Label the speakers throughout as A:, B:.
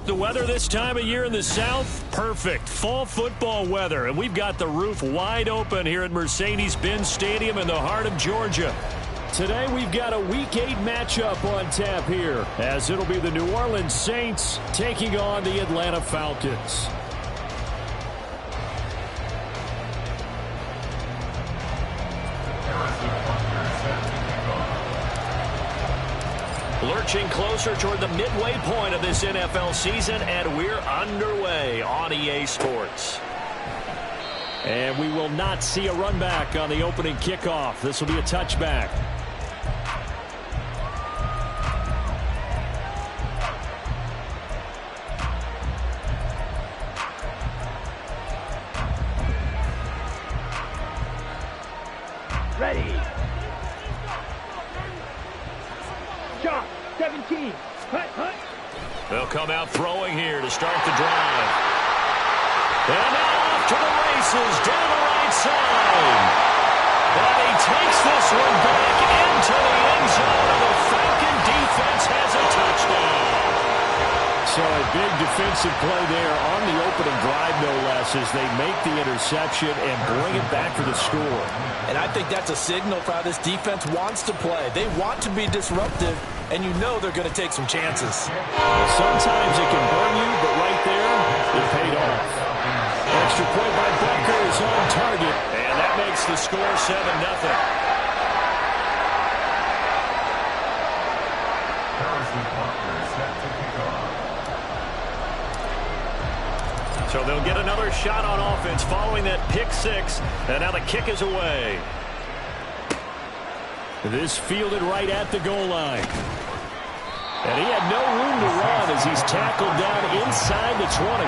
A: The weather this time of year in the South, perfect. Fall football weather, and we've got the roof wide open here at Mercedes-Benz Stadium in the heart of Georgia. Today we've got a Week 8 matchup on tap here, as it'll be the New Orleans Saints taking on the Atlanta Falcons. Lurching closer toward the midway point of this NFL season, and we're underway on EA Sports. And we will not see a run back on the opening kickoff. This will be a touchback.
B: Ready. Shot. 17. Hut.
A: They'll come out throwing here to start the drive. And now off to the races down the right side. And he takes this one back into the end zone, and the Falcon defense has a touchdown. So a big defensive play there on the opening drive, no less, as they make the interception and bring it back for the score.
C: And I think that's a signal for how this defense wants to play. They want to be disruptive, and you know they're going to take some chances.
A: Well, sometimes it can burn you, but right there, it paid off. Extra point by Butker is on target, and that makes the score 7-0. So they'll get another shot on offense following that pick six, and now the kick is away. This fielded right at the goal line. And he had no room to run as he's tackled down inside the 20.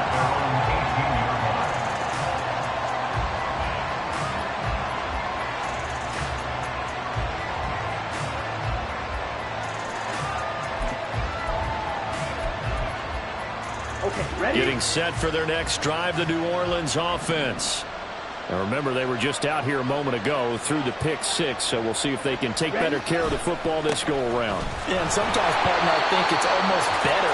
A: Getting set for their next drive, the New Orleans offense. Now remember, they were just out here a moment ago through the pick six, so we'll see if they can take better care of the football this go-around.
C: Yeah, and sometimes, partner, I think it's almost better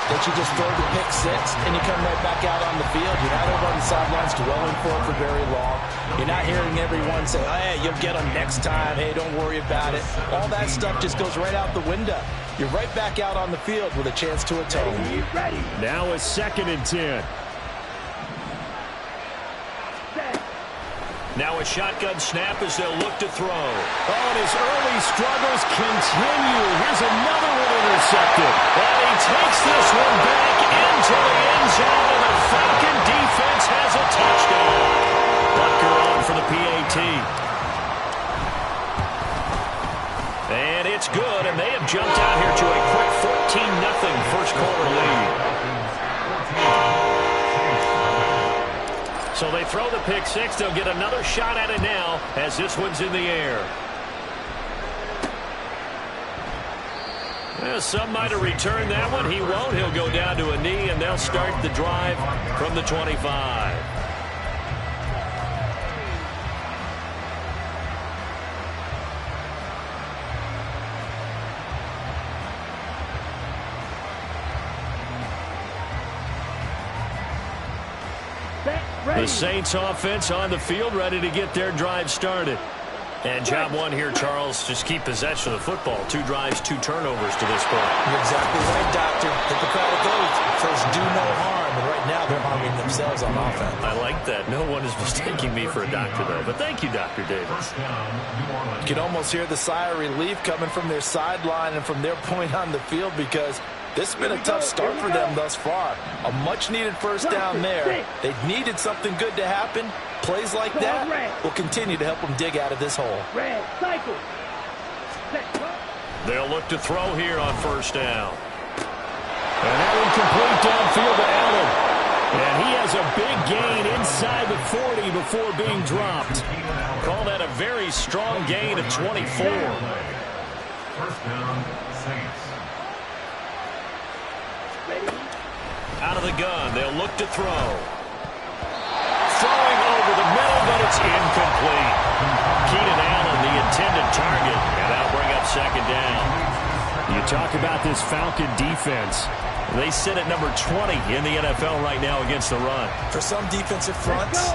C: that you just throw the pick six and you come right back out on the field. You're not over on the sidelines dwelling for very long. You're not hearing everyone say, hey, you'll get them next time. Hey, don't worry about it. All that stuff just goes right out the window. You're right back out on the field with a chance to atone.
A: Now a 2nd and 10. Now a shotgun snap as they'll look to throw. Oh, and his early struggles continue. Here's another one intercepted. And he takes this one back into the end zone, and the Falcon defense has a touchdown. Butker on for the PAT. And it's good, and they have jumped out here to a quick 14-0 first quarter lead. So they throw the pick six. They'll get another shot at it now as this one's in the air. Well, some might have returned that one. He won't. He'll go down to a knee, and they'll start the drive from the 25. The Saints offense on the field, ready to get their drive started. And job one here, Charles, just keep possession of the football. 2 drives, 2 turnovers to this point.
C: You're exactly right, Doctor. Hippocratic oath. First, do no harm. And right now, they're harming themselves on offense.
A: I like that. No one is mistaking me for a doctor, though. But thank you, Dr. Davis.
C: You can almost hear the sigh of relief coming from their sideline and from their point on the field, because this has been a tough start for them thus far. A much-needed first down there. They needed something good to happen. Plays like that will continue to help them dig out of this hole.
A: They'll look to throw here on first down. And that one complete downfield to Allen. And he has a big gain inside the 40 before being dropped. Call that a very strong gain of 24.
D: First down, Saints.
A: Out of the gun, they'll look to throw. Throwing over the middle, but it's incomplete. Keenan Allen, the intended target, and that'll bring up second down. You talk about this Falcon defense. They sit at number 20 in the NFL right now against the run.
C: For some defensive fronts,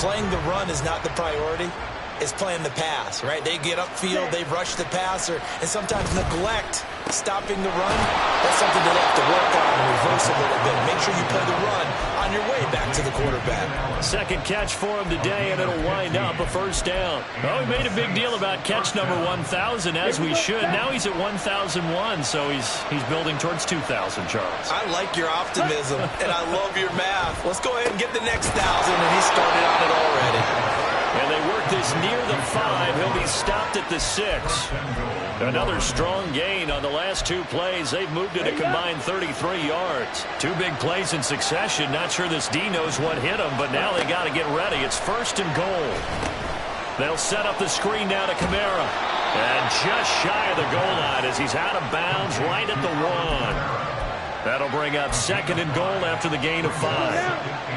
C: playing the run is not the priority. It's playing the pass, right? They get upfield, they rush the passer, and sometimes neglect stopping the run. That's something they have to work on and reverse a little bit. Make sure you play the run on your way back to the quarterback.
A: Second catch for him today, and it'll wind up a first down. Well, we made a big deal about catch number 1,000, as we should. Now he's at 1,001, so he's building towards 2,000, Charles.
C: I like your optimism, and I love your math. Let's go ahead and get the next 1,000, and he started on it already.
A: And they work this near the 5. He'll be stopped at the 6. Another strong gain on the last 2 plays. They've moved it a combined 33 yards. 2 big plays in succession. Not sure this D knows what hit him, but now they got to get ready. It's 1st and goal. They'll set up the screen now to Kamara. And just shy of the goal line as he's out of bounds right at the 1. That'll bring up 2nd and goal after the gain of 5.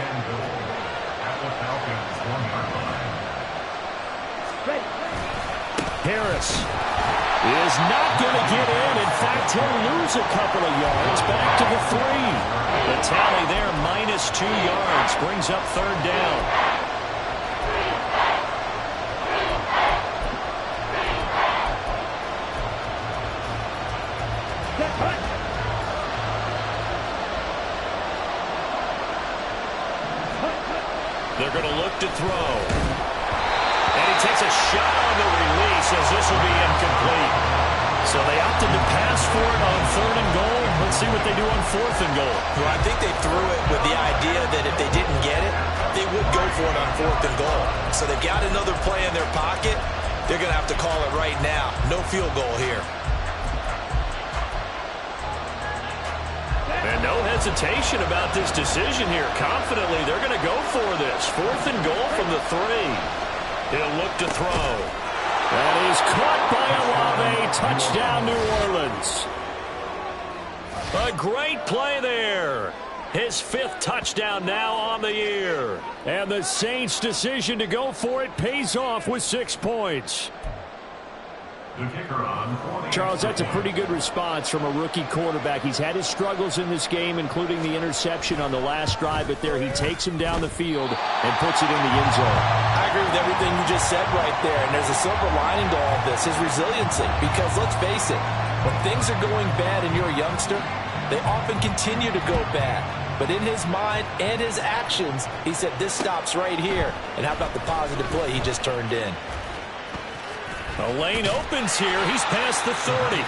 A: Harris is not going to get in. In fact, he'll lose a couple of yards back to the 3. The tally there, -2 yards, brings up 3rd down. They're going to look to throw. And he takes a shot on the release as this will be incomplete. So they opted to pass for it on 3rd and goal. Let's see what they do on 4th and goal.
C: Well, I think they threw it with the idea that if they didn't get it, they would go for it on 4th and goal. So they've got another play in their pocket. They're going to have to call it right now. No field goal here.
A: And no hesitation about this decision here. Confidently, they're going to go for this. 4th and goal from the 3. He'll look to throw. That is caught by Olave. Touchdown, New Orleans. A great play there. His 5th touchdown now on the year. And the Saints' decision to go for it pays off with 6 points. Charles, that's a pretty good response from a rookie quarterback. He's had his struggles in this game, including the interception on the last drive, but there he takes him down the field and puts it in the end zone.
C: I agree with everything you just said right there, and there's a silver lining to all of this, his resiliency. Because let's face it, when things are going bad and you're a youngster, they often continue to go bad. But in his mind and his actions, he said, this stops right here. And how about the positive play he just turned in?
A: A lane opens here. He's past the 30.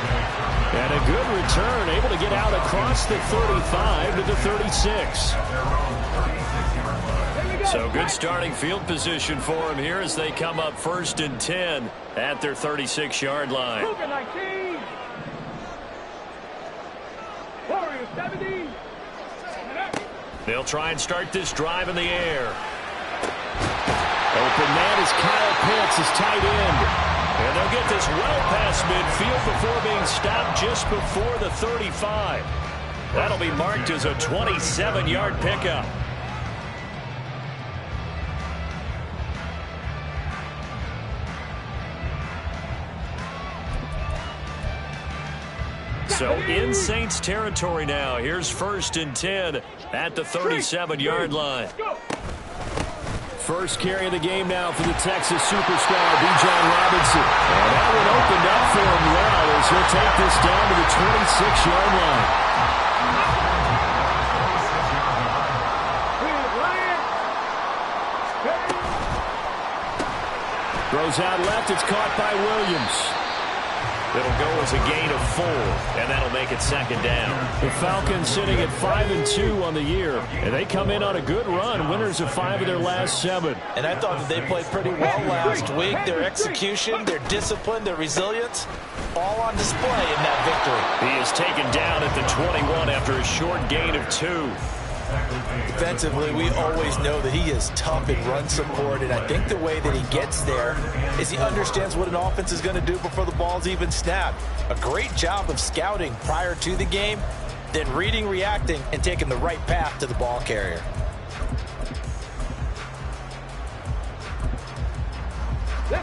A: And a good return, able to get out across the 35 to the 36. So good starting field position for him here as they come up 1st and 10 at their 36-yard line.
B: Warriors 70.
A: They'll try and start this drive in the air. Open man is Kyle Pitts, his tight end. And they'll get this well past midfield before being stopped just before the 35. That'll be marked as a 27-yard pickup. So in Saints territory now. Here's 1st and 10 at the 37-yard line. First carry of the game now for the Texas superstar, Bijan Robinson. And that one opened up for him well as he'll take this down to the 26-yard line. Throws out left. It's caught by Williams. It'll go as a gain of 4, and that'll make it 2nd down. The Falcons sitting at 5-2 on the year, and they come in on a good run, winners of 5 of their last 7.
C: And I thought that they played pretty well last week. Their execution, their discipline, their resilience, all on display in that victory.
A: He is taken down at the 21 after a short gain of 2.
C: Defensively, we always know that he is tough in run support, and I think the way that he gets there is he understands what an offense is going to do before the ball's even snapped. A great job of scouting prior to the game, then reading, reacting, and taking the right path to the ball carrier.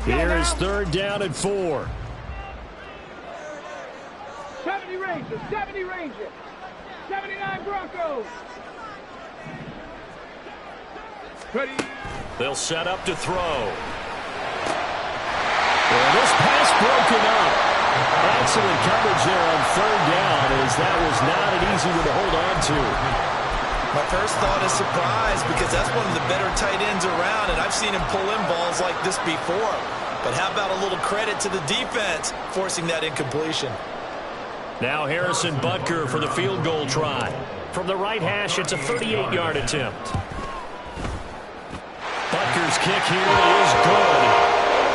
A: Here is 3rd down and 4.
B: 70 Rangers, 70 Rangers, 79 Broncos. Ready.
A: They'll set up to throw. And this pass broken up. Excellent coverage there on third down, as that was not an easy one to hold on to.
C: My first thought is surprise, because that's one of the better tight ends around, and I've seen him pull in balls like this before. But how about a little credit to the defense forcing that incompletion?
A: Now Harrison Butker for the field goal try. From the right hash, it's a 38-yard attempt. Butker's kick here is good.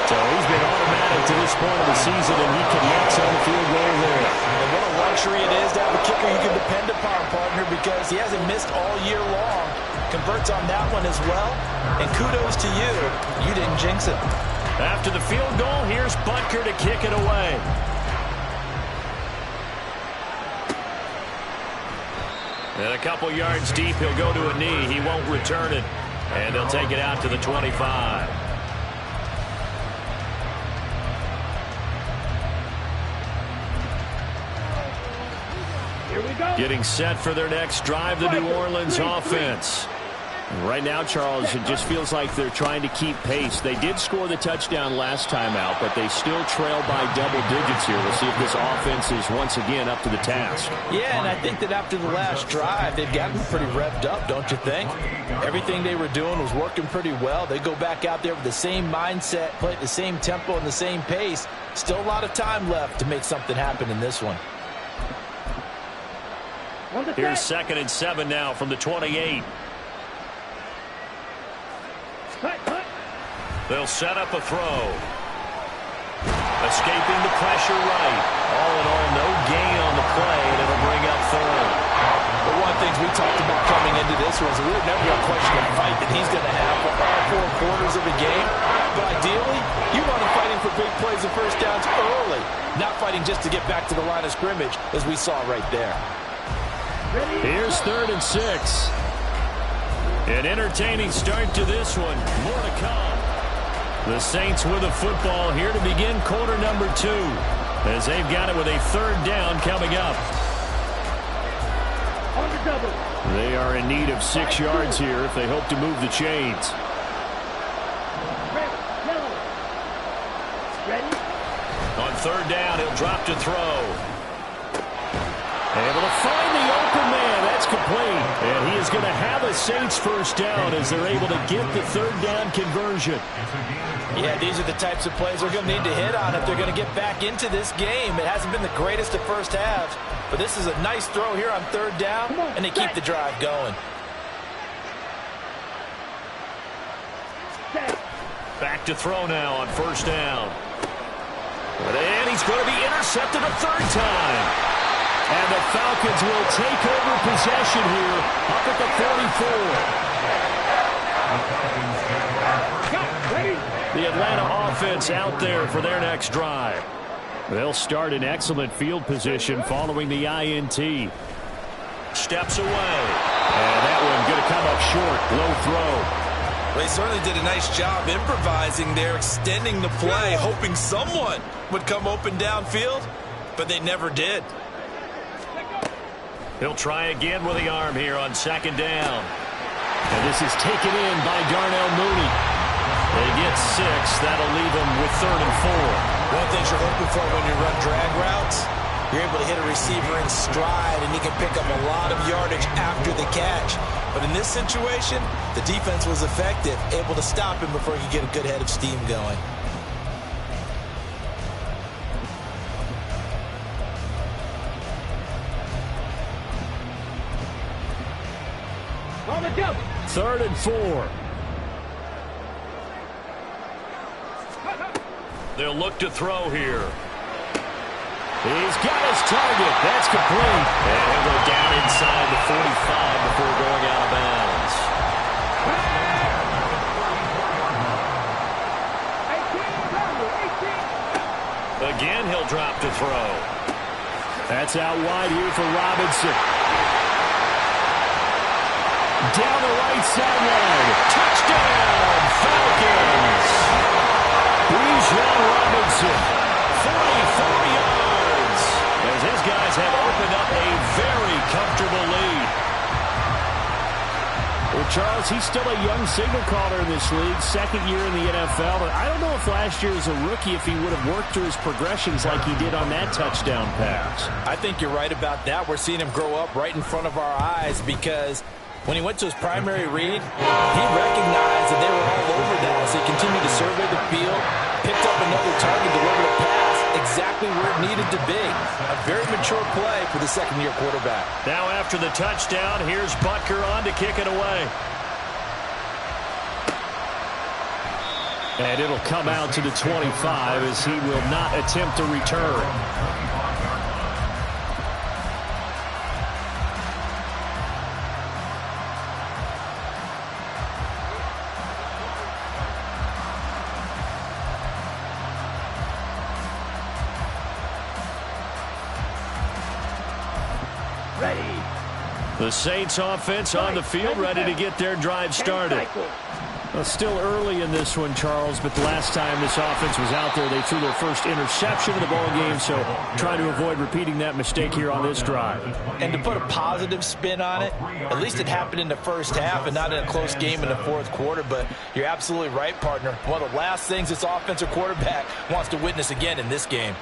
A: So he's been automatic to this point of the season, and he connects on the field goal there.
C: And what a luxury it is to have a kicker you can depend upon, partner, because he hasn't missed all year long. Converts on that one as well. And kudos to you. You didn't jinx it.
A: After the field goal, here's Butker to kick it away. And a couple yards deep, he'll go to a knee. He won't return it. And they'll take it out to the 25.
B: Here we go.
A: Getting set for their next drive, the New Orleans offense. Right now, Charles, it just feels like they're trying to keep pace. They did score the touchdown last time out, but they still trail by double digits here. We'll see if this offense is once again up to the task.
C: Yeah, and I think that after the last drive, they've gotten pretty revved up, don't you think? Everything they were doing was working pretty well. They go back out there with the same mindset, play at the same tempo and the same pace. Still a lot of time left to make something happen in this one.
A: Here's 2nd and 7 now from the 28. They'll set up a throw. Escaping the pressure right. All in all, no gain on the play, and it'll bring up third.
C: But one of the things we talked about coming into this was we were never going to question the fight that he's going to have for all 4 quarters of a game. But ideally, you want him fighting for big plays and first downs early, not fighting just to get back to the line of scrimmage, as we saw right there.
A: Here's 3rd and 6. An entertaining start to this one. More to come. The Saints with the football here to begin quarter number 2, as they've got it with a 3rd down coming up. They are in need of 6 yards here if they hope to move the chains. On 3rd down, he'll drop to throw. Able to find the open man. That's complete. And he is going to have a Saints first down as they're able to get the 3rd down conversion.
C: Yeah, these are the types of plays they're going to need to hit on if they're going to get back into this game. It hasn't been the greatest of first halves, but this is a nice throw here on 3rd down, and they keep the drive going.
A: Back to throw now on 1st down. And he's going to be intercepted a 3rd time. And the Falcons will take over possession here up at the 44. The Atlanta offense out there for their next drive. They'll start in excellent field position following the INT. Steps away. And that one going to come up short. Low throw.
C: They certainly did a nice job improvising there, extending the play, hoping someone would come open downfield, but they never did.
A: He'll try again with the arm here on 2nd down. And this is taken in by Darnell Mooney. They get 6. That'll leave them with 3rd and 4.
C: One thing you're hoping for when you run drag routes, you're able to hit a receiver in stride, and he can pick up a lot of yardage after the catch. But in this situation, the defense was effective, able to stop him before he could get a good head of steam going.
B: On the jump.
A: 3rd and 4. They'll look to throw here. He's got his target. That's complete. And he'll go down inside the 45 before going out of bounds. Again, he'll drop to throw. That's out wide here for Robinson. Down the right sideline. Touchdown, Falcons. Bijan Robinson, 44 yards. As his guys have opened up a very comfortable lead.
E: Well, Charles, he's still a young signal caller in this league, second year in the NFL. But I don't know if last year as a rookie, if he would have worked through his progressions like he did on that touchdown pass.
C: I think you're right about that. We're seeing him grow up right in front of our eyes because when he went to his primary read, he recognized that they were all over Dallas. He continued to survey the field, picked up another target, delivered a pass exactly where it needed to be. A very mature play for the second-year quarterback.
A: Now after the touchdown, here's Butker on to kick it away.
E: And it'll come out to the 25 as he will not attempt to return.
A: The Saints offense on the field, ready to get their drive started.
E: Well, still early in this one, Charles, but the last time this offense was out there, they threw their first interception of the ball game, so try to avoid repeating that mistake here on this drive.
C: And to put a positive spin on it, at least it happened in the first half and not in a close game in the fourth quarter, but you're absolutely right, partner. One of the last things this offensive quarterback wants to witness again in this game.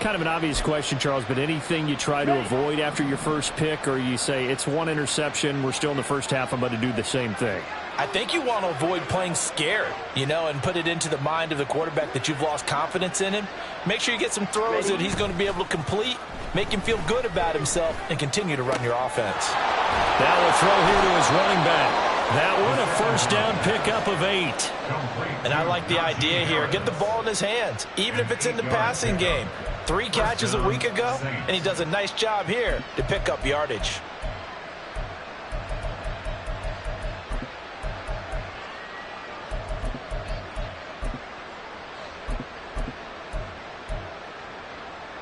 E: Kind of an obvious question, Charles, but anything you try to avoid after your first pick, or you say it's one interception, we're still in the first half, I'm going to do the same thing?
C: I think you want to avoid playing scared, and put it into the mind of the quarterback that you've lost confidence in him. Make sure you get some throws that he's going to be able to complete, make him feel good about himself, and continue to run your offense.
A: That will throw here to his running back. That one, a first down pickup of 8.
C: And I like the idea here. Get the ball in his hands, even if it's in the passing game. 3 catches a week ago, and he does a nice job here to pick up yardage.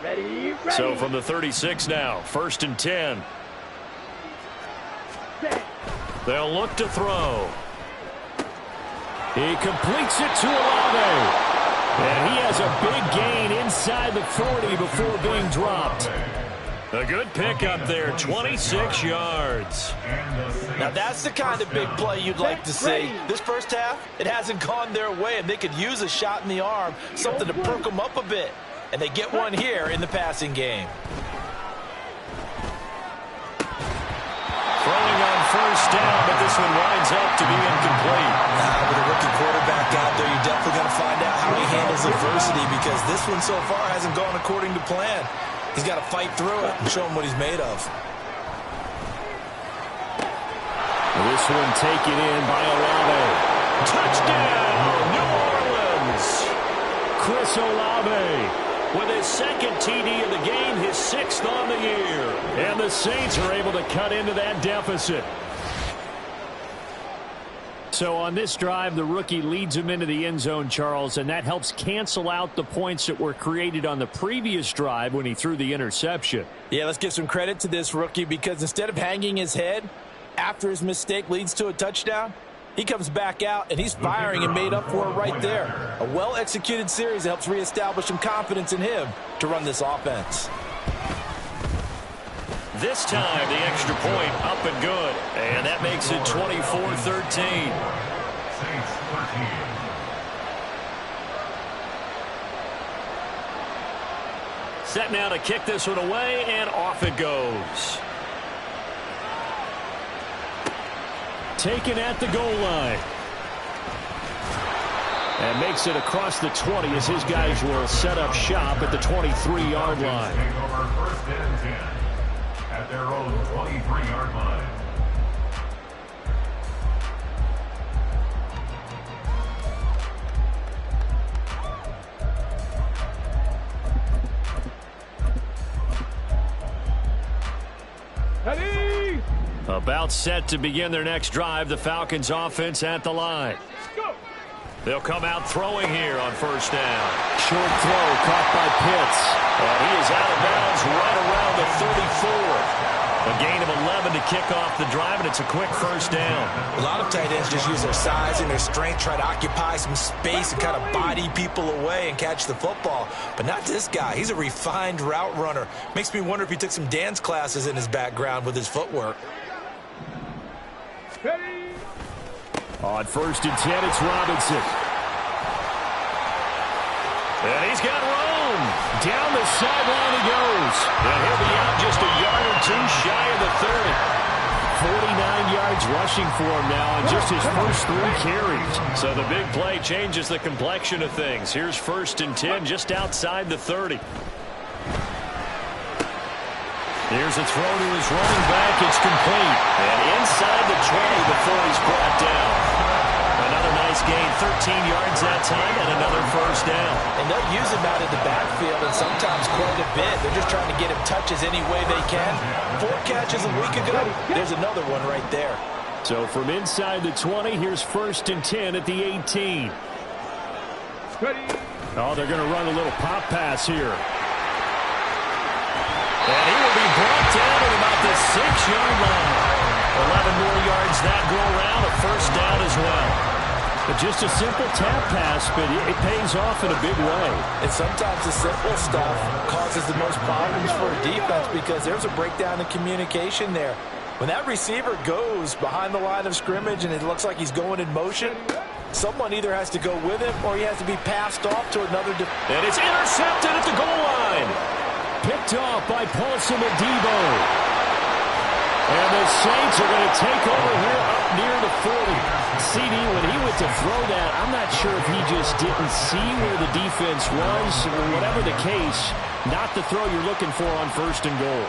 B: Ready.
A: So from the 36 now, 1st and 10. They'll look to throw.
E: He completes it to Olave. And he has a big gain inside the 40 before being dropped.
A: A good pickup there, 26 yards.
C: Now that's the kind of big play you'd like to see. This first half, it hasn't gone their way, and they could use a shot in the arm, something to perk them up a bit. And they get one here in the passing game.
A: Throwing on first down, but this one winds up to be incomplete.
C: With a rookie quarterback out there, you're definitely going to find out how he handles adversity, because this one so far hasn't gone according to plan. He's got to fight through it and show him what he's made of.
E: This one taken in by Olave.
A: Touchdown, New Orleans!
E: Chris Olave
A: with his 2nd TD of the game, his 6th on the year.
E: And the Saints are able to cut into that deficit. So on this drive, the rookie leads him into the end zone, Charles, and that helps cancel out the points that were created on the previous drive when he threw the interception.
C: Yeah, let's give some credit to this rookie, because instead of hanging his head after his mistake leads to a touchdown, he comes back out and he's firing and made up for it right there. A well-executed series that helps reestablish some confidence in him to run this offense.
A: This time, the extra point up and good. And that makes it 24-13. Set now to kick this one away, and off it goes.
E: Taken at the goal line. And makes it across the 20 as his guys will set up shop at the 23-yard line.
D: First and 10 at their own 23-yard line.
B: Ready.
A: About set to begin their next drive, the Falcons offense at the line.
B: Go.
A: They'll come out throwing here on first down.
E: Short throw caught by Pitts.
A: And he is out of bounds right around the 34. A gain of 11 to kick off the drive, and it's a quick first down.
C: A lot of tight ends just use their size and their strength, try to occupy some space and kind of body people away and catch the football. But not this guy. He's a refined route runner. Makes me wonder if he took some dance classes in his background with his footwork.
E: On 1st and 10, it's Robinson.
A: And he's got room.
E: Down the sideline he goes.
A: And he'll be out just a yard or two shy of the 30.
E: 49 yards rushing for him now on just his first 3 carries.
A: So the big play changes the complexion of things. Here's 1st and 10 just outside the 30. Here's a throw to his running back. It's complete. And inside the 20 before he's brought down. Another nice gain, 13 yards that time, and another first down.
C: And they'll use him out in the backfield, and sometimes quite a bit. They're just trying to get him touches any way they can. 4 catches a week ago. There's another one right there.
E: So from inside the 20, here's 1st and 10 at the 18. Oh, they're going to run a little pop pass here.
A: And he will be brought down at about the 6-yard line. 11 more yards that go around, a first down as well.
E: But just a simple tap pass, but it pays off in a big way.
C: And sometimes the simple stuff causes the most problems for a defense because there's a breakdown in communication there. When that receiver goes behind the line of scrimmage and it looks like he's going in motion, someone either has to go with him or he has to be passed off to another defense.
A: And it's intercepted at the goal line.
E: Picked off by Paulson Adebo. And the Saints are going to take over here up near the 40. CD, when he went to throw that, I'm not sure if he just didn't see where the defense was. Whatever the case, not the throw you're looking for on 1st and goal.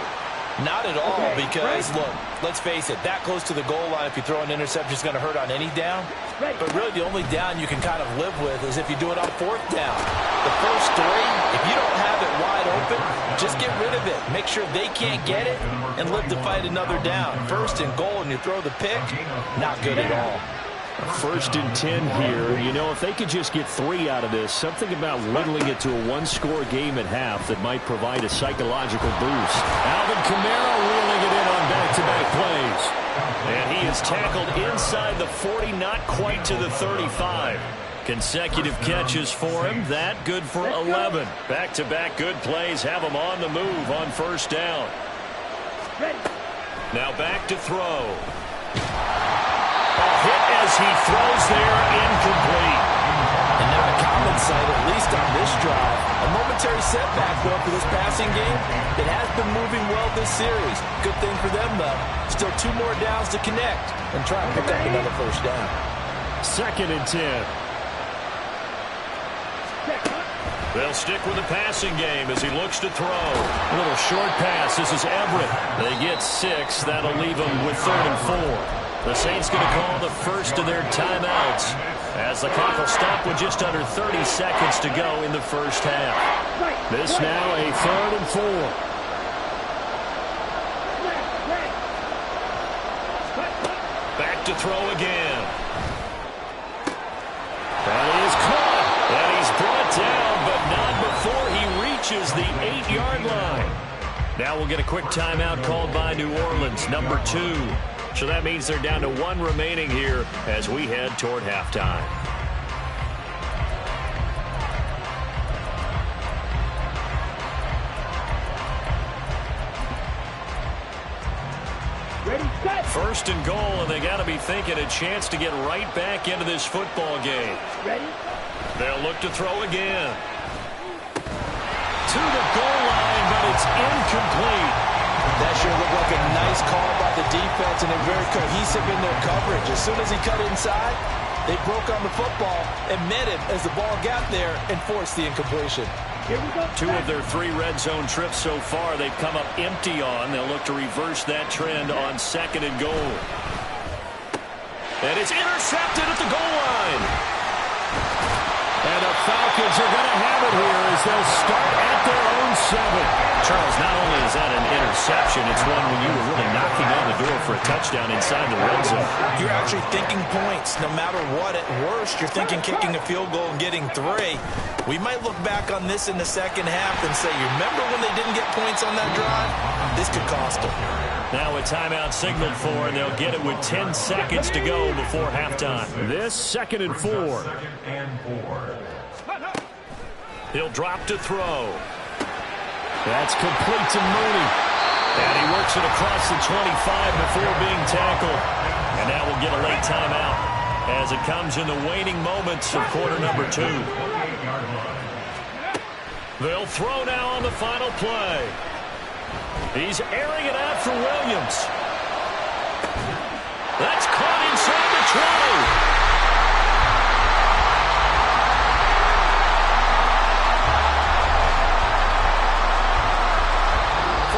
C: Not at all, because, look, let's face it, that close to the goal line, if you throw an interception, is going to hurt on any down. But really, the only down you can kind of live with is if you do it on 4th down. The first 3, if you don't have it wide open, just get rid of it. Make sure they can't get it and live to fight another down. 1st and goal, and you throw the pick, not good at all.
E: 1st and 10 here. You know, if they could just get 3 out of this, something about whittling it to a 1-score game at half that might provide a psychological boost. Alvin Kamara reeling it in on back-to-back plays.
A: And he is tackled inside the 40, not quite to the 35. Consecutive catches for him. That good for 11. Back-to-back good plays have him on the move on 1st down. Now back to throw. A hit as he throws there, incomplete.
C: And not a common sight, at least on this drive. A momentary setback, though, for this passing game. It has been moving well this series. Good thing for them, though. Still 2 more downs to connect and try and pick up another first down.
E: 2nd and 10.
A: They'll stick with the passing game as he looks to throw. A little short pass. This is Everett. They get 6. That'll leave them with 3rd and 4. The Saints going to call the first of their timeouts as the clock will stop with just under 30 seconds to go in the first half.
E: This now a 3rd and 4.
A: Back to throw again. That is caught. And he's brought down, but not before he reaches the 8-yard line. Now we'll get a quick timeout called by New Orleans, number 2. So that means they're down to 1 remaining here as we head toward halftime.
B: Ready, set.
A: 1st and goal, and they got to be thinking a chance to get right back into this football game.
B: Ready.
A: They'll look to throw again. To the goal line, but it's incomplete.
C: That sure looked like a nice call by the defense, and they're very cohesive in their coverage. As soon as he cut inside, they broke on the football and met him as the ball got there and forced the incompletion.
B: Here we go.
A: 2 of their 3 red zone trips so far they've come up empty on. They'll look to reverse that trend on 2nd and goal. And it's intercepted at the goal line.
E: And the Falcons are going to have it here as they'll start at their own 7.
A: Charles, not only is that an interception, it's one when you were really knocking on the door for a touchdown inside the red zone.
C: You're actually thinking points no matter what. At worst, you're thinking kicking a field goal and getting 3. We might look back on this in the second half and say, you remember when they didn't get points on that drive? This could cost them.
A: Now a timeout signaled for, and they'll get it with 10 seconds to go before halftime.
E: This 2nd and 4.
D: Second and 4.
A: He'll drop to throw.
E: That's complete to Mooney.
A: And he works it across the 25 before being tackled. And now we'll get a late timeout as it comes in the waning moments of quarter number 2. They'll throw now on the final play. He's airing it out for Williams. That's caught inside the 20.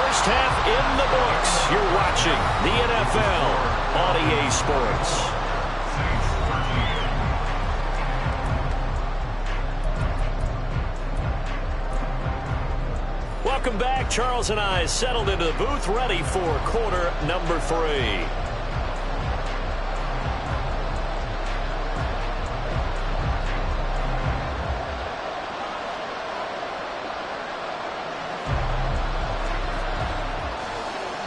A: First half in the books. You're watching the NFL on EA Sports. Welcome back. Charles and I settled into the booth, ready for quarter number 3.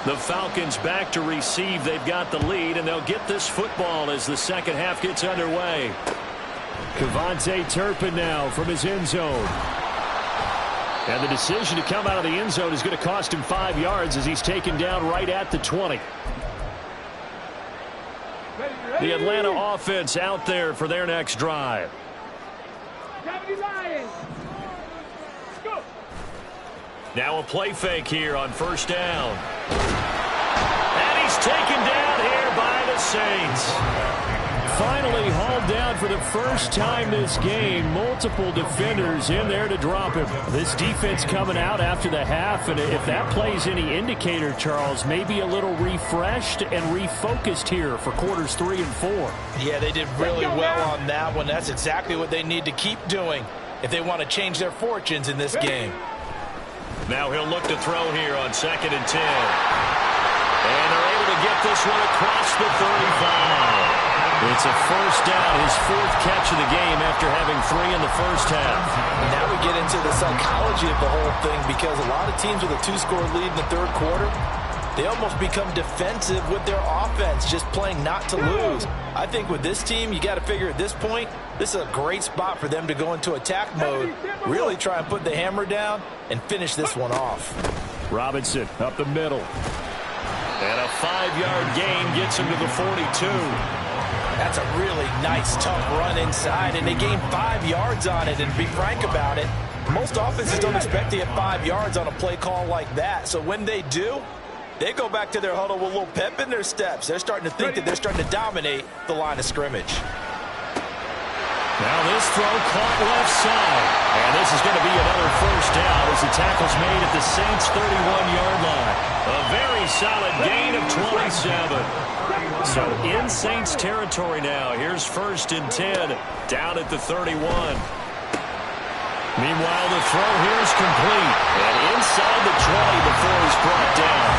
A: The Falcons back to receive. They've got the lead, and they'll get this football as the second half gets underway.
E: Kevontae Turpin now from his end zone. And the decision to come out of the end zone is going to cost him 5 yards as he's taken down right at the 20.
A: The Atlanta offense out there for their next drive. Now a play fake here on first down. And he's taken down here by the Saints.
E: Finally hauled down for the first time this game. Multiple defenders in there to drop him. This defense coming out after the half, and if that plays any indicator, Charles, maybe a little refreshed and refocused here for quarters 3 and 4.
C: Yeah, they did really well on that one. That's exactly what they need to keep doing if they want to change their fortunes in this game.
A: Now he'll look to throw here on 2nd and 10. And they're able to get this one across the 35. It's a first down, his 4th catch of the game after having 3 in the first half.
C: Now we get into the psychology of the whole thing, because a lot of teams with a 2-score lead in the 3rd quarter, they almost become defensive with their offense, just playing not to lose. I think with this team, you got to figure at this point, this is a great spot for them to go into attack mode, really try and put the hammer down and finish this one off.
E: Robinson up the middle.
A: And a 5-yard gain gets him to the 42.
C: That's a really nice, tough run inside, and they gained 5 yards on it. And to be frank about it, most offenses don't expect to get 5 yards on a play call like that. So when they do, they go back to their huddle with a little pep in their steps. They're starting to think that they're starting to dominate the line of scrimmage.
A: Now this throw caught left side. And this is going to be another first down as the tackle's made at the Saints' 31-yard line. A very solid gain of 27. So in Saints territory now. Here's 1st and 10 down at the 31. Meanwhile, the throw here is complete. And inside the 20 before he's brought down.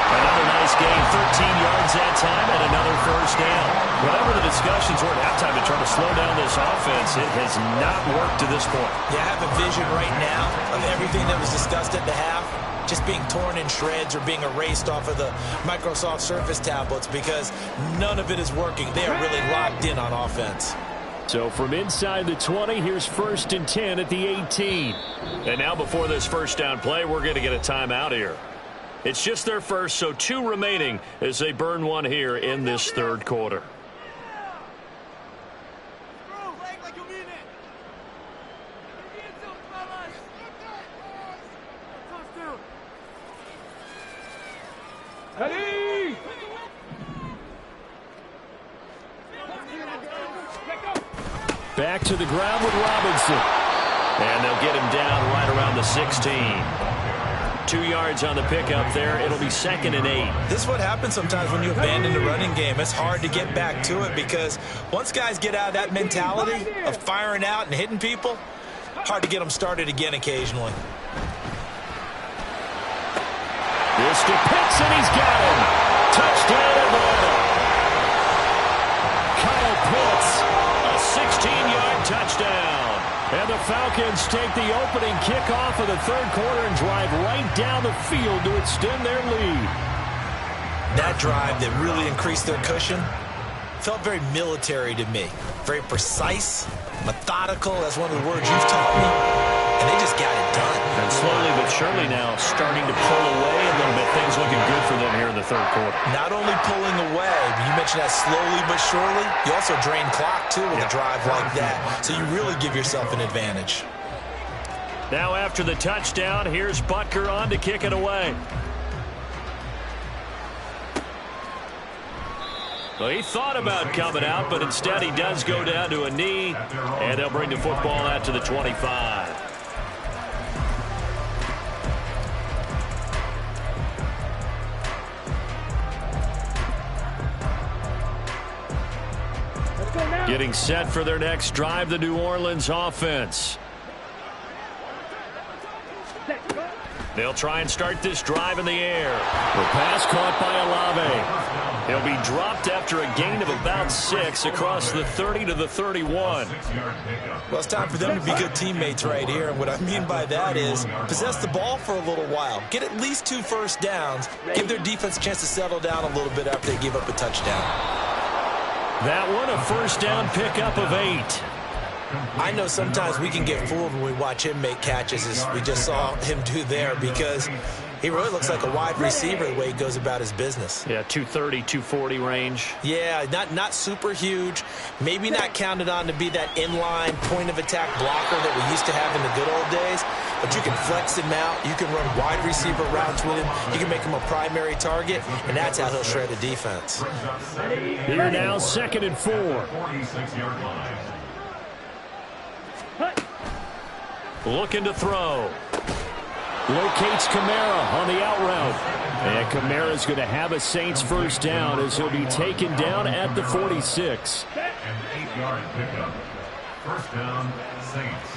A: Another nice gain, 13 yards that time, and another first down. Whatever the discussions were at halftime to try to slow down this offense, it has not worked to this point.
C: Yeah, I have a vision right now of everything that was discussed at the half just being torn in shreds or being erased off of the Microsoft Surface tablets, because none of it is working. They are really locked in on offense.
E: So from inside the 20, here's 1st and 10 at the 18.
A: And now before this first down play, we're going to get a timeout here. It's just their first, so 2 remaining as they burn one here in this 3rd quarter.
E: Back to the ground with Robinson.
A: And they'll get him down right around the 16. 2 yards on the pickup there. It'll be 2nd and 8.
C: This is what happens sometimes when you abandon the running game. It's hard to get back to it, because once guys get out of that mentality of firing out and hitting people, hard to get them started again occasionally.
E: This to Pitts, and he's got him. Touchdown Atlanta. Kyle Pitts,
A: a 16-yard touchdown.
E: And the Falcons take the opening kickoff of the 3rd quarter and drive right down the field to extend their lead.
C: That drive that really increased their cushion felt very military to me. Very precise, methodical. That's one of the words you've taught me. And they just got it done.
A: And slowly but surely now starting to pull away a little bit. Things looking good for them here in the third quarter.
C: Not only pulling away, but you mentioned that slowly but surely. You also drain clock, too, with a drive like that. So you really give yourself an advantage.
A: Now after the touchdown, here's Butker on to kick it away. Well, he thought about coming out, but instead he does go down to a knee, and they'll bring the football out to the 25. Getting set for their next drive, the New Orleans offense. They'll try and start this drive in the air. The pass caught by Olave. He'll be dropped after a gain of about 6 across the 30 to the 31.
C: Well, it's time for them to be good teammates right here. And what I mean by that is possess the ball for a little while. Get at least 2 first downs. Give their defense a chance to settle down a little bit after they give up a touchdown.
A: That one, a first down pickup of 8.
C: I know sometimes we can get fooled when we watch him make catches, as we just saw him do there, because he really looks like a wide receiver the way he goes about his business.
A: Yeah, 230, 240 range.
C: Yeah, not super huge. Maybe not counted on to be that inline point-of-attack blocker that we used to have in the good old days, but you can flex him out. You can run wide receiver routes with him. You can make him a primary target, and that's how he'll shred a defense.
A: Here now, 2nd and 4.
D: 46-yard line.
A: Looking to throw. Locates Kamara on the out route. And Kamara's going to have a Saints first down as he'll be taken down at the 46.
D: An 8-yard pickup. First down, Saints.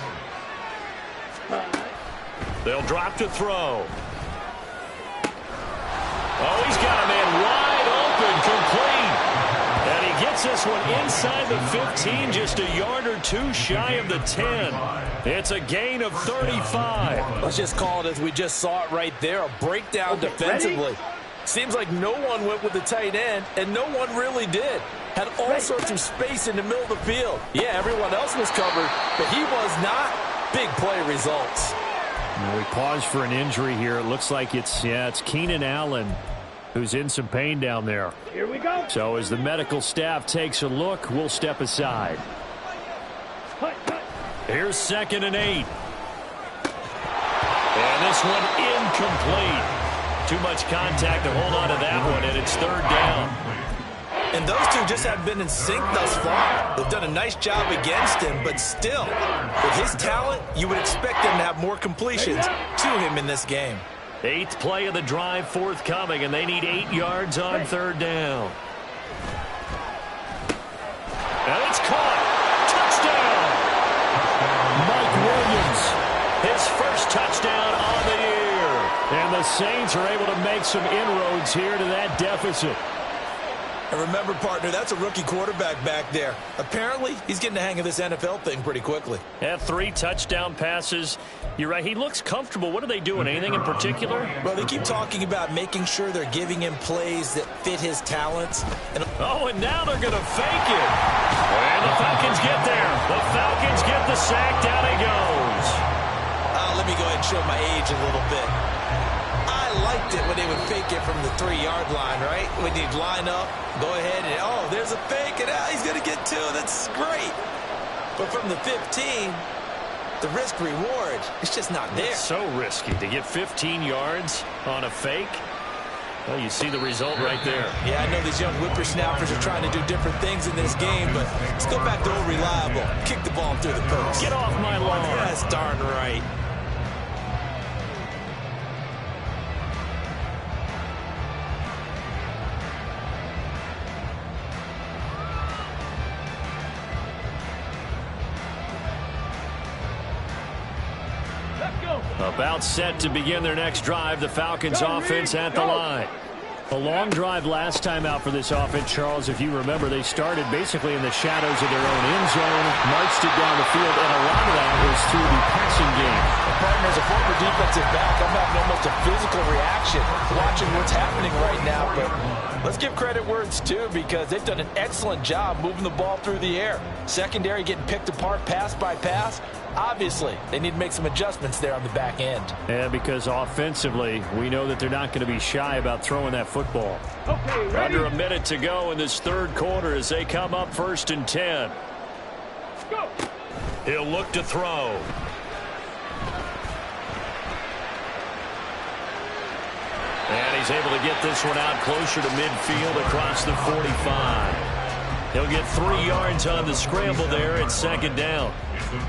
A: They'll drop to throw. Oh, he's got a man wide open, complete. And he gets this one inside the 15, just a yard or 2 shy of the 10. It's a gain of 35.
C: Let's just call it as we just saw it right there, a breakdown defensively. Seems like no one went with the tight end, and no one really did. Had all sorts of space in the middle of the field. Yeah, everyone else was covered, but he was not. Big play results.
A: We pause for an injury here. It looks like it's Keenan Allen who's in some pain down there.
B: Here we go.
A: So as the medical staff takes a look, we'll step aside. Here's 2nd and 8. And this one incomplete. Too much contact to hold on to that one, and it's 3rd down.
C: And those two just haven't been in sync thus far. They've done a nice job against him, but still, with his talent, you would expect them to have more completions to him in this game.
A: 8th play of the drive forthcoming, and they need 8 yards on 3rd down. And it's caught. Touchdown! Mike Williams, his first touchdown on the year. And the Saints are able to make some inroads here to that deficit.
C: And remember, partner, that's a rookie quarterback back there. Apparently, he's getting the hang of this NFL thing pretty quickly.
A: Had 3 touchdown passes. You're right, he looks comfortable. What are they doing? Anything in particular?
C: Well, they keep talking about making sure they're giving him plays that fit his talents. And
A: now they're going to fake it. And the Falcons get there. The Falcons get the sack. Down he goes.
C: Let me go ahead and show my age a little bit. I liked it when they would fake it from the 3-yard line, right? When you'd line up, go ahead, and there's a fake, and he's going to get 2. That's great. But from the 15, the risk-reward, it's just not there.
A: It's so risky to get 15 yards on a fake. Well, you see the result right there.
C: Yeah, I know these young whippersnappers are trying to do different things in this game, but let's go back to old reliable. Kick the ball through the post.
A: Get off my lawn.
C: That's darn right.
A: About set to begin their next drive, the Falcons offense at the line. A long drive last time out for this offense, Charles. If you remember, they started basically in the shadows of their own end zone, marched it down the field, and a lot of that was through the passing game.
C: partner, as a former defensive back, I'm having almost a physical reaction watching what's happening right now. But let's give credit where it's due, because they've done an excellent job moving the ball through the air. Secondary getting picked apart pass by pass. Obviously, they need to make some adjustments there on the back end.
E: Yeah, because offensively, we know that they're not going to be shy about throwing that football.
B: Okay, ready?
E: Under a minute to go in this third quarter as they come up 1st and 10.
B: Go.
A: He'll look to throw. And he's able to get this one out closer to midfield across the 45. He'll get 3 yards on the scramble there at 2nd down.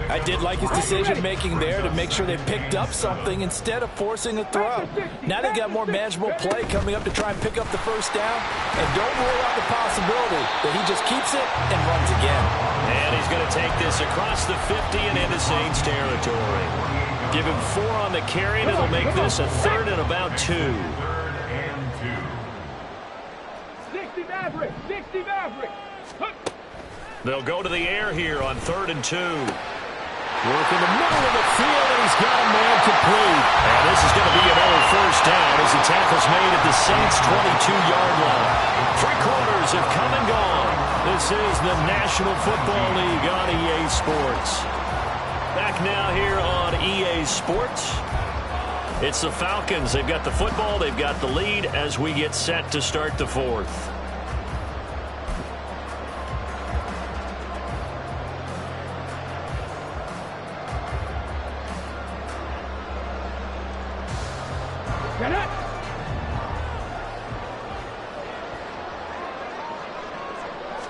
C: I did like his decision-making there to make sure they picked up something instead of forcing a throw. Now they've got more manageable play coming up to try and pick up the 1st down. And don't rule out the possibility that he just keeps it and runs again.
A: And he's going to take this across the 50 and into Saints territory. Give him 4 on the carry, and it'll make this a 3rd and about 2.
B: 60 Maverick, 60 Maverick.
A: They'll go to the air here on 3rd and 2.
E: Work in the middle of the field, and he's got a man complete.
A: And this is going to be another 1st down as the tackle's made at the Saints' 22-yard line. 3 quarters have come and gone. This is the National Football League on EA Sports. Back now here on EA Sports. It's the Falcons. They've got the football. They've got the lead as we get set to start the 4th.
B: Get it.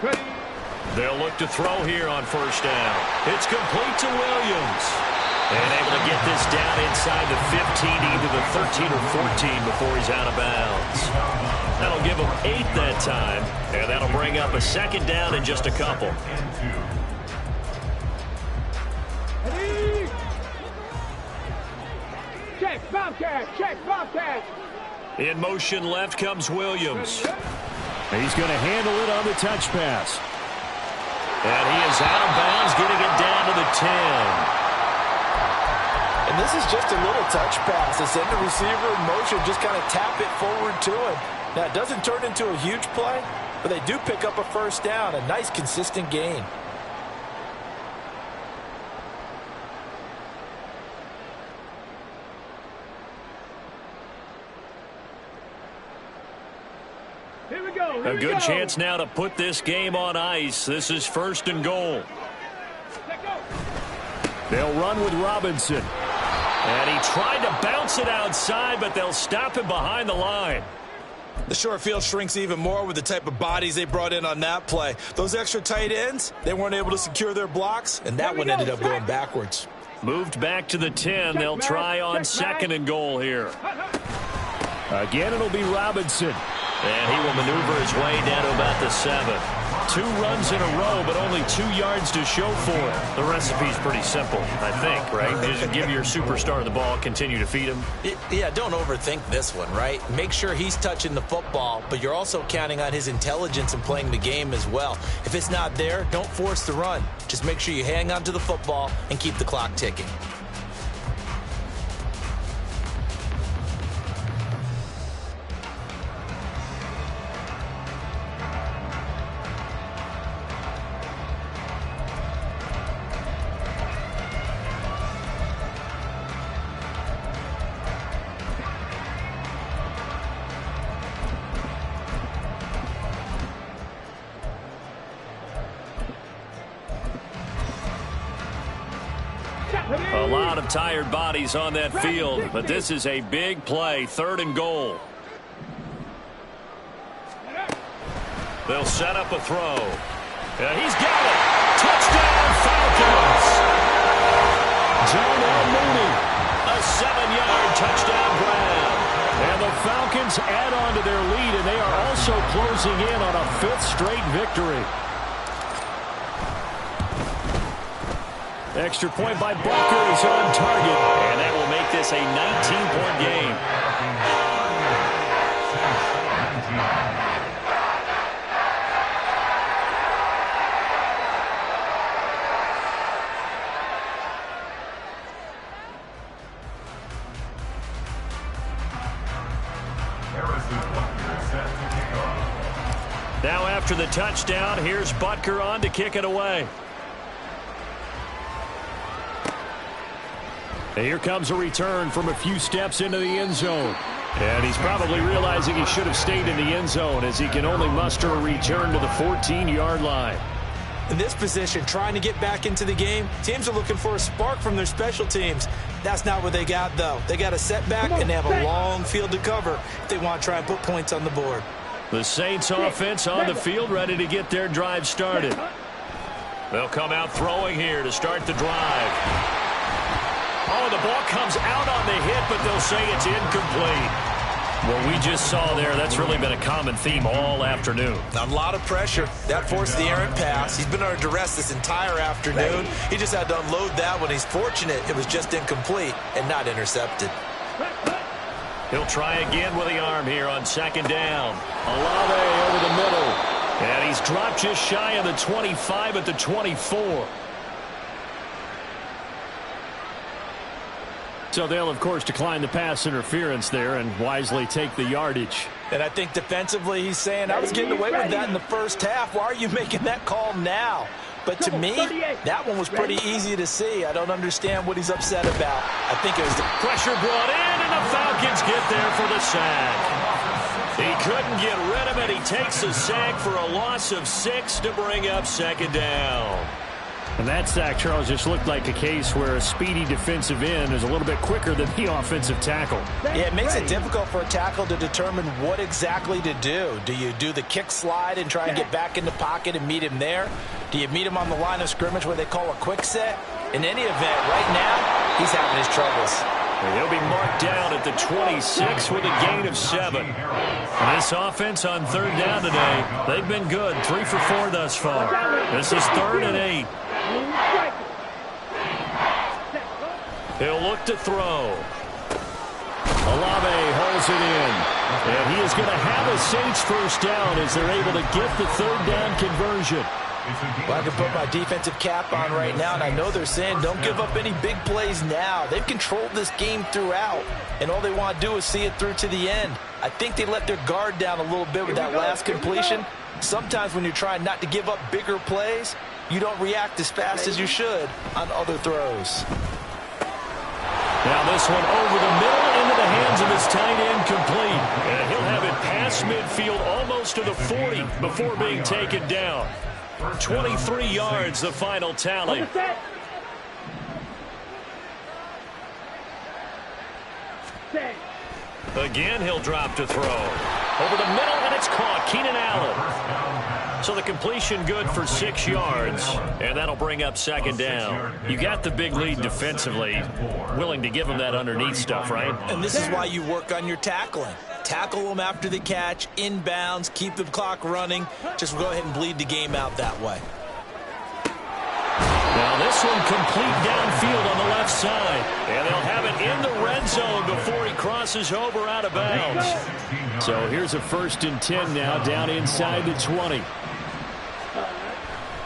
B: Ready.
A: They'll look to throw here on 1st down. It's complete to Williams. And able to get this down inside the 15, either the 13 or 14 before he's out of bounds. That'll give him 8 that time, and that'll bring up a 2nd down in just a couple.
B: Ready. Check, Bobcat, check, Bobcat.
A: In motion left comes Williams.
E: He's going to handle it on the touch pass.
A: And he is out of bounds, getting it down to the 10.
C: And this is just a little touch pass. They send the receiver in motion, just kind of tap it forward to him. Now, it doesn't turn into a huge play, but they do pick up a 1st down, a nice, consistent gain.
B: Here we go.
A: A good chance now to put this game on ice. This is 1st and goal.
B: Let go.
E: They'll run with Robinson.
A: And he tried to bounce it outside, but they'll stop him behind the line.
C: The short field shrinks even more with the type of bodies they brought in on that play. Those extra tight ends, they weren't able to secure their blocks, and that one ended up going backwards.
A: Moved back to the 10. They'll try on 2nd and goal here.
E: Again, it'll be Robinson.
A: And he will maneuver his way down to about the 7. 2 runs in a row, but only 2 yards to show for it. The recipe's pretty simple, I think, right? Just give your superstar the ball, continue to feed him.
C: Yeah, don't overthink this one, right? Make sure he's touching the football, but you're also counting on his intelligence and playing the game as well. If it's not there, don't force the run. Just make sure you hang on to the football and keep the clock ticking.
A: A lot of tired bodies on that field, but this is a big play, 3rd and goal. They'll set up a throw. And he's got it. Touchdown, Falcons.
E: Darnell Mooney.
A: A 7-yard touchdown grab.
E: And the Falcons add on to their lead, and they are also closing in on a 5th straight victory. Extra point by Butker is on target.
A: And that will make this a 19-point game. Now after the touchdown, here's Butker on to kick it away. And here comes a return from a few steps into the end zone. And he's probably realizing he should have stayed in the end zone as he can only muster a return to the 14-yard line.
C: In this position, trying to get back into the game, teams are looking for a spark from their special teams. That's not what they got, though. They got a setback, and they have a long field to cover if they want to try and put points on the board.
A: The Saints offense on the field, ready to get their drive started. They'll come out throwing here to start the drive. Oh, the ball comes out on the hit, but they'll say it's incomplete. What we just saw there, that's really been a common theme all afternoon.
C: A lot of pressure. That forced the errant pass. He's been under duress this entire afternoon. He just had to unload that one. He's fortunate it was just incomplete and not intercepted.
A: He'll try again with the arm here on second down. Olave over the middle. And he's dropped just shy of the 25 at the 24.
E: So they'll, of course, decline the pass interference there and wisely take the yardage.
C: And I think defensively he's saying, I was getting away with that in the first half. Why are you making that call now? But to me, that one was pretty easy to see. I don't understand what he's upset about. I think it was the
A: pressure brought in, and the Falcons get there for the sack. He couldn't get rid of it. He takes a sack for a loss of 6 to bring up second down.
E: And that sack, Charles, just looked like a case where a speedy defensive end is a little bit quicker than the offensive tackle.
C: Yeah, it makes it difficult for a tackle to determine what exactly to do. Do you do the kick slide and try and get back in the pocket and meet him there? Do you meet him on the line of scrimmage where they call a quick set? In any event, right now, he's having his troubles.
A: And he'll be marked down at the 26 with a gain of 7. And this offense on third down today, they've been good. 3 for 4 thus far. This is 3rd and 8. He'll look to throw. Olave holds it in. And he is going to have a Saints first down as they're able to get the third down conversion.
C: Well, I can put my defensive cap on right now, and I know they're saying don't give up any big plays now. They've controlled this game throughout, and all they want to do is see it through to the end. I think they let their guard down a little bit with that last completion. Sometimes when you're trying not to give up bigger plays, you don't react as fast as you should on other throws.
A: Now this one over the middle into the hands of his tight end, complete. And he'll have it past midfield almost to the 40 before being taken down. 23 yards, the final tally. Again, he'll drop to throw. Over the middle, and it's caught. Keenan Allen. So the completion good for 6 yards, and that'll bring up second down. You got the big lead defensively. Willing to give him that underneath stuff, right?
C: And this is why you work on your tackling. Tackle them after the catch, inbounds, keep the clock running. Just go ahead and bleed the game out that way.
A: Now this one complete downfield on the left side. And they'll have it in the red zone before he crosses over out of bounds.
E: So here's a 1st and 10 now down inside the 20.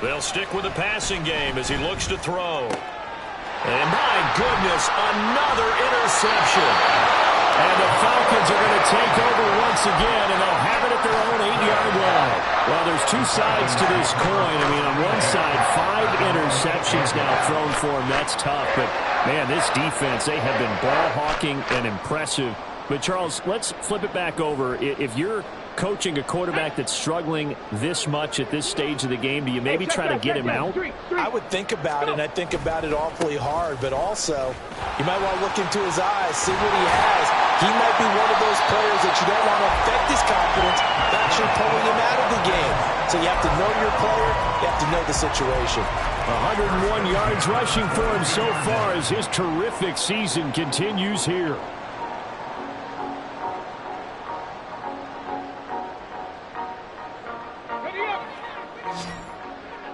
A: They'll stick with the passing game as he looks to throw. And my goodness, another interception. And the Falcons are going to take over once again, and they'll have it at their own 8-yard line. Well, there's 2 sides to this coin. I mean, on one side, 5 interceptions now thrown for him. That's tough. But, man, this defense, they have been ball hawking and impressive. But, Charles, let's flip it back over. If you're coaching a quarterback that's struggling this much at this stage of the game, do you maybe try to get him out?
C: I would think about it, and I think about it awfully hard. But also, you might want to look into his eyes, see what he has. He might be one of those players that you don't want to affect his confidence by actually pulling him out of the game. So you have to know your player. You have to know the situation.
E: 101 yards rushing for him so far as his terrific season continues here.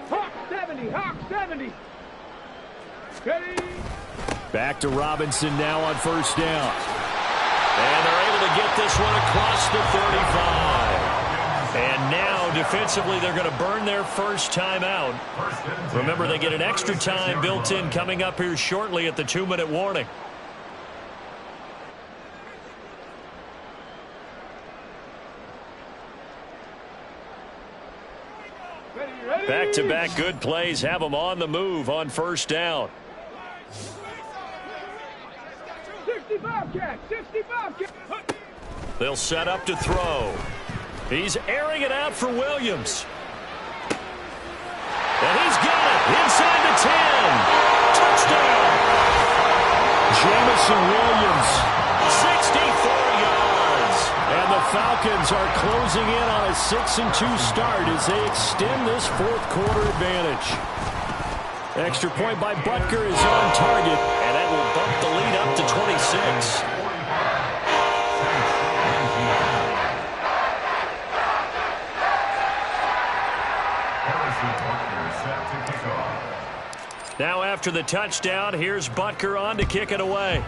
B: Hawk 70. Ready.
E: Back to Robinson now on 1st down.
A: And they're able to get this one across the 35. And now, defensively, they're going to burn their first time out. Remember, they get an extra time built in coming up here shortly at the 2-minute warning. Back-to-back good plays have them on the move on first down.
B: 65 catch, 65 catch.
A: They'll set up to throw. He's airing it out for Williams. And he's got it inside the 10. Touchdown.
E: Jamison Williams.
A: 64 yards.
E: And the Falcons are closing in on a 6-2 start as they extend this fourth quarter advantage. Extra point by Butker is on target.
A: And that will bump the lead up to 26. Now after the touchdown, here's Butker on to kick it away.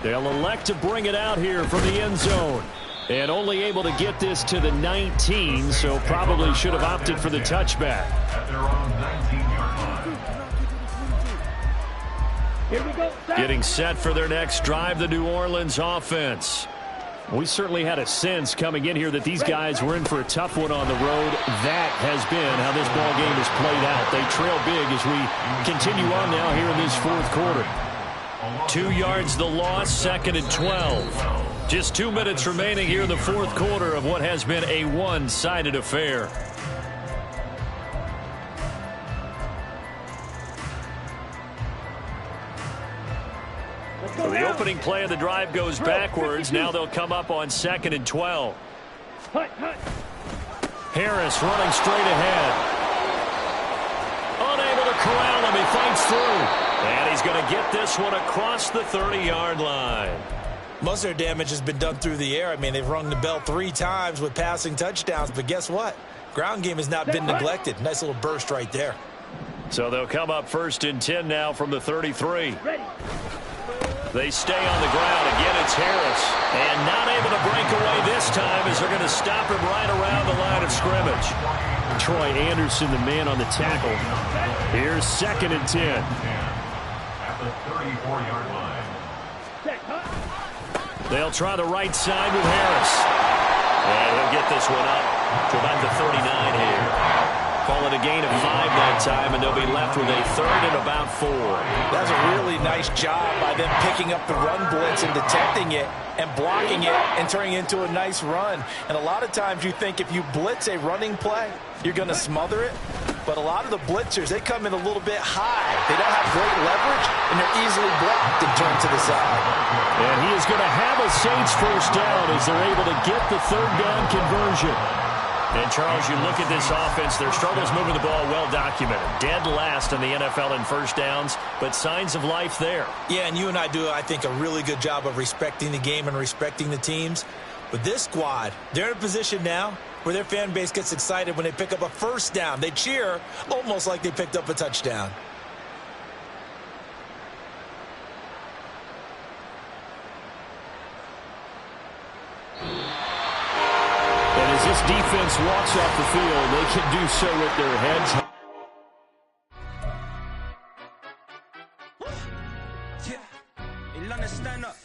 E: They'll elect to bring it out here from the end zone. And only able to get this to the 19, so probably should have opted for the touchback.
D: At their own 19-yard line.
B: Here we go.
A: Getting set for their next drive, the New Orleans offense.
E: We certainly had a sense coming in here that these guys were in for a tough one on the road. That has been how this ball game has played out. They trail big as we continue on now here in this fourth quarter.
A: 2 yards the loss, 2nd and 12. Just 2 minutes remaining here in the fourth quarter of what has been a one-sided affair. So the opening play of the drive goes backwards. Now they'll come up on 2nd and 12. Harris running straight ahead. Unable to corral him. He fights through. And he's going to get this one across the 30-yard line.
C: Most of their damage has been done through the air. I mean, they've rung the bell 3 times with passing touchdowns. But guess what? Ground game has not been neglected. Nice little burst right there.
A: So they'll come up 1st and 10 now from the 33. They stay on the ground. Again, it's Harris. And not able to break away this time as they're going to stop him right around the line of scrimmage.
E: Troy Anderson, the man on the tackle. Here's 2nd and 10.
D: At the 34-yard line.
A: They'll try the right side with Harris. And he'll get this one up to about the 39 here. Call it a gain of 5 that time, and they'll be left with a 3rd and about 4.
C: That's a really nice job by them picking up the run blitz and detecting it and blocking it and turning it into a nice run. And a lot of times you think if you blitz a running play, you're going to smother it. But a lot of the blitzers, they come in a little bit high. They don't have great leverage, and they're easily blocked and turned to the side.
E: And he is going to have a Saints first down as they're able to get the 3rd down conversion.
A: And, Charles, you look at this offense, their struggles moving the ball well documented. Dead last in the NFL in first downs, but signs of life there.
C: Yeah, and you and I do, I think, a really good job of respecting the game and respecting the teams. But this squad, they're in a position now where their fan base gets excited when they pick up a first down. They cheer almost like they picked up a touchdown.
E: And as this defense walks off the field, they can do so with their heads.
F: Yeah, stand up.